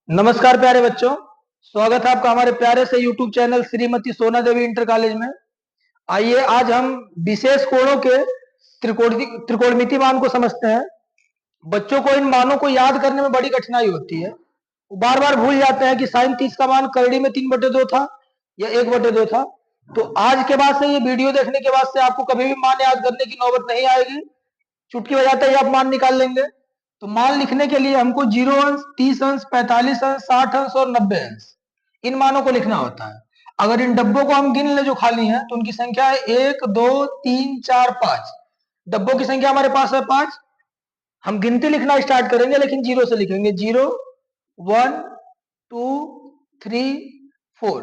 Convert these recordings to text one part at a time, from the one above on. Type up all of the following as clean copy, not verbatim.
नमस्कार प्यारे बच्चों। स्वागत है आपका हमारे प्यारे से YouTube चैनल श्रीमती सोना देवी इंटर कॉलेज में। आइए आज हम विशेष कोणों के त्रिकोणमिति मान को समझते हैं। बच्चों को इन मानों को याद करने में बड़ी कठिनाई होती है। वो बार बार भूल जाते हैं कि साइन 30 का मान करड़ी में 3/2 था या 1/2 था। तो आज के बाद से ये वीडियो देखने के बाद से आपको कभी भी मान याद करने की नौबत नहीं आएगी। चुटकी बजाते ही आप मान निकाल लेंगे। तो मान लिखने के लिए हमको 0 अंश, 30 अंश, 45 अंश, 60 अंश और 90 अंश इन मानों को लिखना होता है। अगर इन डब्बों को हम गिन ले जो खाली हैं तो उनकी संख्या है 1 2 3 4 5। डब्बों की संख्या हमारे पास है 5। हम गिनती लिखना स्टार्ट करेंगे लेकिन 0 से लिखेंगे। 0 1 2 3 4।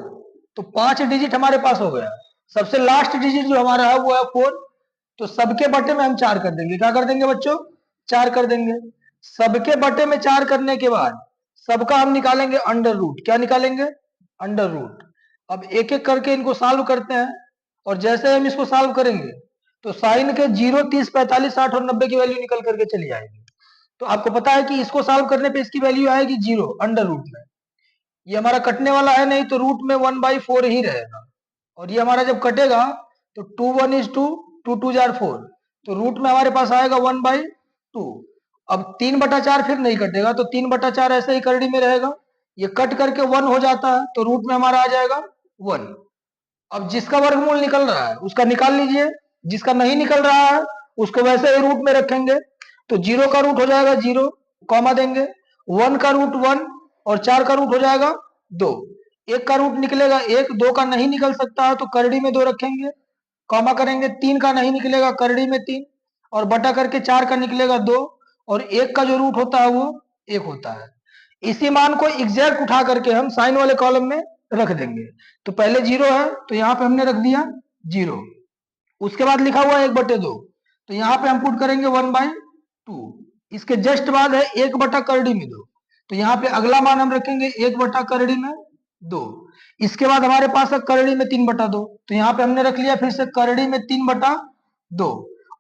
तो 5 डिजिट हमारे पास हो गया। सबसे लास्ट डिजिट जो हमारा है वो है 4। तो सबके बटे में हम 4 कर देंगे। क्या कर देंगे बच्चों? 4 कर देंगे। सबके बटे में 4 करने के बाद सबका हम निकालेंगे अंडर रूट। क्या निकालेंगे? Under root. अब एक एक करके इनको सॉल्व करते हैं और जैसे हम इसको सॉल्व करेंगे तो साइन के 0 30 45 60 और 90 की वैल्यू निकल करके चली आएगी। तो आपको पता है कि इसको सॉल्व करने पे इसकी वैल्यू आएगी 0 अंडर रूट में। ये हमारा कटने वाला है नहीं तो रूट में 1/4 ही रहेगा। और ये हमारा जब कटेगा तो 2 1 is 2, 2 2 जार 4। तो रूट में हमारे पास आएगा 1/2। अब 3/4 फिर नहीं कटेगा तो 3/4 ऐसे ही करड़ी में रहेगा। ये कट करके 1 हो जाता है तो रूट में हमारा आ जाएगा 1। अब जिसका वर्गमूल निकल रहा है उसका निकाल लीजिए। जिसका नहीं निकल रहा है उसको वैसे ही रूट में रखेंगे। तो 0 का रूट हो जाएगा 0, कॉमा देंगे। 1 का रूट 1 और 4 का रूट हो जाएगा 2। 1 का रूट निकलेगा 1, 2 का नहीं निकल सकता है तो करड़ी में 2 रखेंगे, कॉमा करेंगे। 3 का नहीं निकलेगा करड़ी में 3 और बटा करके 4 का निकलेगा 2 और 1 का जो रूट होता है वो 1 होता है। इसी मान को एग्जैक्ट उठा करके हम साइन वाले कॉलम में रख देंगे। तो पहले 0 है तो यहाँ पे हमने रख दिया 0। उसके बाद लिखा हुआ है 1/2 तो यहाँ पे हम पुट करेंगे 1/2। इसके जस्ट बाद है 1 बटा करड़ी में 2 तो यहाँ पे अगला मान हम रखेंगे 1 बटा करड़ी में 2। इसके बाद हमारे पास है करड़ी में 3/2 तो यहाँ पे हमने रख लिया फिर से करड़ी में 3/2।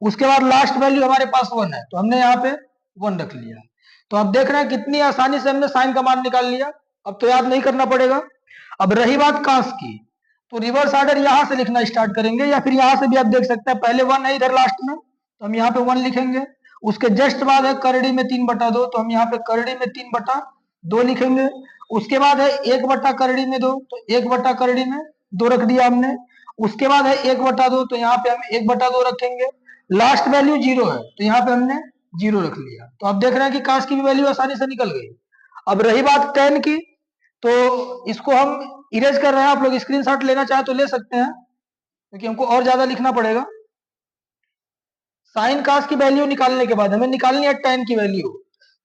उसके बाद लास्ट वैल्यू हमारे पास 1 है तो हमने यहाँ पे 1 रख लिया। तो आप देख रहे हैं कितनी आसानी से हमने साइन का मान निकाल लिया। अब तो याद नहीं करना पड़ेगा। अब रही बात कास की तो रिवर्स ऑर्डर यहां से लिखना स्टार्ट करेंगे या फिर यहां से भी आप देख सकते हैं। पहले 1 है इधर लास्ट में तो हम यहाँ पे 1 लिखेंगे। उसके जस्ट बाद है करड़ी में 3/2 तो हम यहाँ पे करड़ी में 3/2 लिखेंगे। उसके बाद है 1 बटा करड़ी में 2 तो 1 बटा करड़ी में 2 रख दिया हमने। उसके बाद है 1/2 तो यहाँ पे हम 1/2 रखेंगे। लास्ट वैल्यू 0 है तो यहाँ पे हमने 0 रख लिया। तो आप देख रहे हैं कि काश की भी वैल्यू आसानी से निकल गई। अब रही बात tan की तो इसको हम इरेज कर रहे हैं। आप लोग स्क्रीनशॉट लेना चाहे तो ले सकते हैं क्योंकि हमको और ज्यादा लिखना पड़ेगा। साइन कास की वैल्यू निकालने के बाद हमें निकालनी है tan की वैल्यू।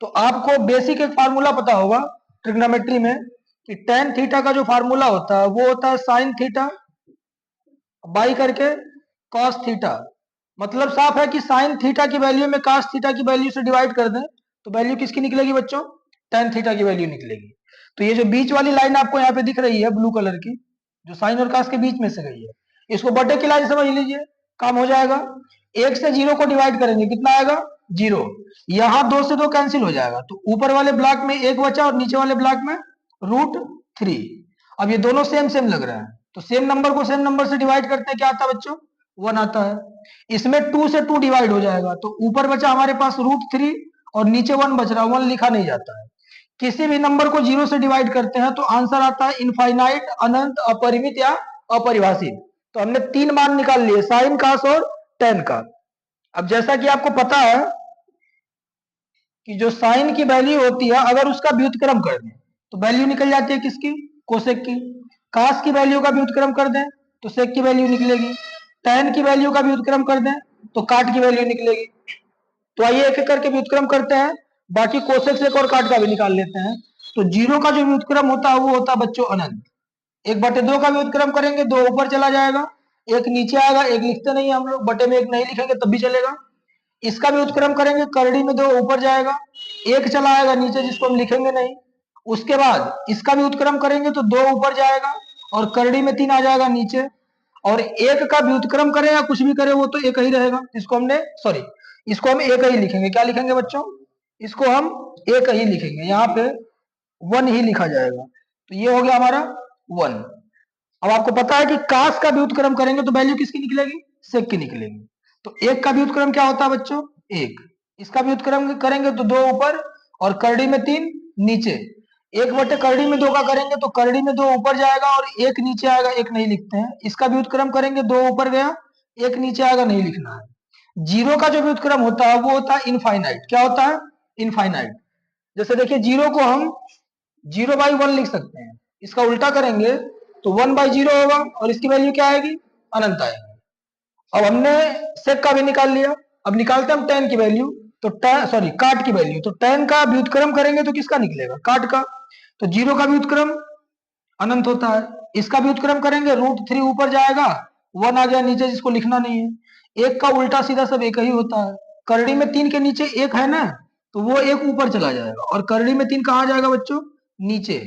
तो आपको बेसिक एक फार्मूला पता होगा ट्रिग्नोमेट्री में कि tan थीटा का जो फार्मूला होता है वो होता है साइन थीटा बाई करके कॉस थीटा। मतलब साफ है कि साइन थीटा की वैल्यू में कॉस थीटा की वैल्यू से डिवाइड कर दें तो वैल्यू किसकी निकलेगी बच्चों? tan थीटा की वैल्यू निकलेगी। तो ये जो बीच वाली लाइन आपको यहाँ पे दिख रही है ब्लू कलर की जो साइन और कॉस के बीच में से गई है इसको बटे की लाइन समझ लीजिए। काम हो जाएगा। 1 से 0 को डिवाइड करेंगे कितना आएगा? 0। यहाँ 2 से 2 कैंसिल हो जाएगा तो ऊपर वाले ब्लॉक में 1 बचा और नीचे वाले ब्लॉक में √3। अब ये दोनों सेम सेम लग रहा है तो सेम नंबर को सेम नंबर से डिवाइड करते हैं क्या आता है बच्चों? 1 आता है। इसमें 2 से 2 डिवाइड हो जाएगा तो ऊपर बचा हमारे पास √3 और नीचे 1 बच रहा है। 1 लिखा नहीं जाता है। किसी भी नंबर को 0 से डिवाइड करते हैं तो आंसर आता है इनफाइनाइट, अनंत, अपरिमित या अपरिभाषित। तो हमने 3 मान निकाल लिए साइन कास और tan का। अब जैसा कि आपको पता है कि जो साइन की वैल्यू होती है अगर उसका व्युत्क्रम कर दें तो वैल्यू निकल जाती है किसकी? कोसेक की। कास की वैल्यू का व्युत्क्रम कर दें तो सेक की वैल्यू निकलेगी। tan की वैल्यू का व्युत्क्रम कर दें तो काट की वैल्यू निकलेगी। तो आइए एक एक करके व्युत्क्रम करते हैं। बाकी कोसेक सेक और काट का भी निकाल लेते हैं। तो 0 का जो व्युत्क्रम होता है वो होता है बच्चों अनंत। 1/2 का व्युत्क्रम करेंगे 2 ऊपर चला जाएगा, 1 नीचे आएगा। 1 लिखते नहीं हम लोग, बटे में 1 नहीं लिखेंगे तब भी चलेगा। इसका भी व्युत्क्रम करेंगे करड़ी में 2 ऊपर जाएगा, 1 चला आएगा नीचे जिसको हम लिखेंगे नहीं। उसके बाद इसका भी व्युत्क्रम करेंगे तो 2 ऊपर जाएगा और करड़ी में 3 आ जाएगा नीचे। और 1 का व्युत्क्रम करें या कुछ भी करें वो तो 1 ही रहेगा। इसको हमने सॉरी इसको हम 1 ही लिखेंगे। क्या लिखेंगे बच्चों? इसको हम 1 ही लिखेंगे। यहाँ पे 1 ही लिखा जाएगा। तो ये हो गया हमारा 1। अब आपको पता है कि काश का व्युत्क्रम करेंगे तो वैल्यू किसकी निकलेगी, सेक की निकलेगी। तो 1 का व्युत्क्रम क्या होता है बच्चों, 1। इसका व्युत्क्रम करेंगे तो 2 ऊपर और करड़ी में 3 नीचे। 1 बटे करड़ी में 2 का करेंगे तो करड़ी में 2 ऊपर जाएगा और 1 नीचे आएगा, 1 नहीं लिखते हैं। इसका व्युत्क्रम करेंगे 2 ऊपर गया, 1 नीचे आएगा, नहीं लिखना है। जीरो का जो व्युत्क्रम होता है वो होता है इनफाइनाइट। क्या होता है, इनफाइनाइट। जैसे देखिए जीरो को हम 0/1 लिख सकते हैं, इसका उल्टा करेंगे तो 1/0 होगा और इसकी वैल्यू क्या आएगी, अनंत आएगी। अब हमने सेक का भी निकाल लिया, अब निकालते हैं हम tan की वैल्यू। तो काट की वैल्यू, तो tan का व्युत्क्रम करेंगे तो किसका निकलेगा, काट का। तो 0 का व्युत्क्रम अनंत होता है, इसका व्युत्क्रम करेंगे √3 ऊपर जाएगा, 1 आ गया नीचे जिसको लिखना नहीं है। 1 का उल्टा सीधा सब 1 ही होता है। करड़ी में 3 के नीचे 1 है ना, तो वो 1 ऊपर चला जाएगा और करड़ी में 3 कहां जाएगा बच्चों, नीचे।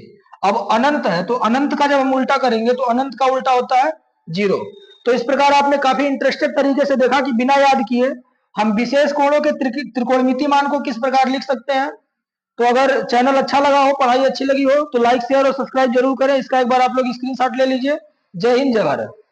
अब अनंत है तो अनंत का जब हम उल्टा करेंगे तो अनंत का उल्टा होता है 0। तो इस प्रकार आपने काफी इंटरेस्टेड तरीके से देखा कि बिना याद किए हम विशेष कोणों के त्रिकोणमिति मान को किस प्रकार लिख सकते हैं। तो अगर चैनल अच्छा लगा हो, पढ़ाई अच्छी लगी हो तो लाइक शेयर और सब्सक्राइब जरूर करें। इसका एक बार आप लोग स्क्रीनशॉट ले लीजिए। जय हिंद, जय भारत।